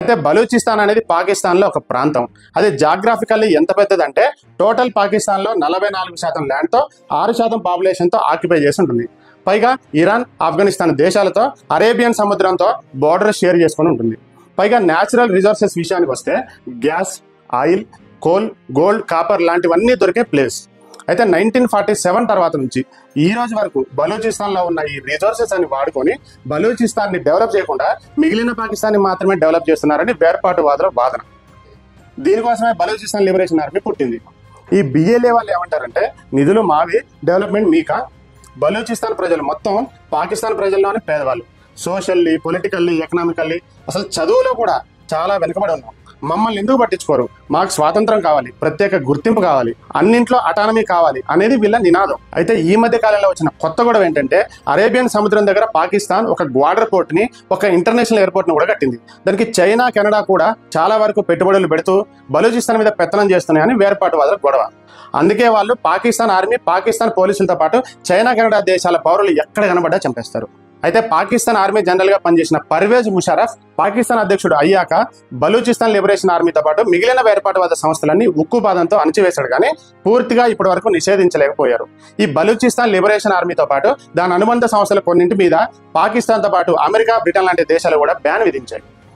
అయితే బలూచిస్తాన్ అనేది పాకిస్తాన్లో ఒక ప్రాంతం. అది జాగ్రఫికల్లీ ఎంత పెద్దదంటే టోటల్ పాకిస్తాన్లో 44% ల్యాండ్తో 6% పాపులేషన్తో ఆక్యుపై చేసి ఉంటుంది. పైగా ఇరాన్, ఆఫ్ఘనిస్తాన్ దేశాలతో అరేబియన్ సముద్రంతో బోర్డర్ షేర్ చేసుకుని ఉంటుంది. పైగా న్యాచురల్ రిసోర్సెస్ విషయానికి వస్తే gas, oil, coal, gold, copper లాంటివన్నీ దొరికే ప్లేస్. అయితే 1947 తర్వాత నుంచి ఈ రోజు వరకు బలూచిస్తాన్లో ఉన్న ఈ రిసోర్సెస్ అని వాడుకొని బలూచిస్తాన్ని డెవలప్ చేయకుండా మిగిలిన పాకిస్తాన్ని మాత్రమే డెవలప్ చేస్తున్నారని వేర్పాటువాదుల వాదన. దీనికోసమే బలూచిస్తాన్ లిబరేషన్ ఆర్మీ పుట్టింది. ఈ బిఏలే వాళ్ళు ఏమంటారంటే నిధులు మావి, డెవలప్మెంట్ మీకా. బలూచిస్తాన్ ప్రజలు మొత్తం పాకిస్తాన్ ప్రజల్లోనే పేదవాళ్ళు. సోషల్లీ, పొలిటికల్లీ, ఎకనామికల్లీ అసలు చదువులో కూడా చాలా వెనుకబడి ఉన్నాం. మమ్మల్ని ఎందుకు పట్టించుకోరు, మాకు స్వాతంత్రం కావాలి, ప్రత్యేక గుర్తింపు కావాలి, అన్నింట్లో అటానమీ కావాలి అనేది వీళ్ళ నినాదం. అయితే ఈ మధ్య కాలంలో వచ్చిన కొత్త గొడవ ఏంటంటే అరేబియన్ సముద్రం దగ్గర పాకిస్తాన్ ఒక గ్వాడర్ పోర్ట్ ని, ఒక ఇంటర్నేషనల్ ఎయిర్పోర్ట్ ని కూడా కట్టింది. దానికి చైనా, కెనడా కూడా చాలా వరకు పెట్టుబడులు పెడుతూ బలూచిస్తాన్ మీద పెత్తనం చేస్తున్నాయని వేర్పాటువాదుల గొడవ. అందుకే వాళ్ళు పాకిస్తాన్ ఆర్మీ, పాకిస్తాన్ పోలీసులతో పాటు చైనా, కెనడా దేశాల పౌరులు ఎక్కడ కనబడ్డా చంపేస్తారు. అయితే పాకిస్తాన్ ఆర్మీ జనరల్ గా పనిచేసిన పర్వేజ్ ముషారఫ్ పాకిస్తాన్ అధ్యక్షుడు అయ్యాక బలూచిస్తాన్ లిబరేషన్ ఆర్మీతో పాటు మిగిలిన వేర్పాటువాద సంస్థలన్నీ ఉక్కుపాదంతో అణచివేశాడు, కానీ పూర్తిగా ఇప్పటి వరకు నిషేధించలేకపోయారు. ఈ బలూచిస్తాన్ లిబరేషన్ ఆర్మీతో పాటు దాని అనుబంధ సంస్థల కొన్నింటి మీద పాకిస్తాన్తో పాటు అమెరికా, బ్రిటన్ లాంటి దేశాలు కూడా బ్యాన్ విధించాయి.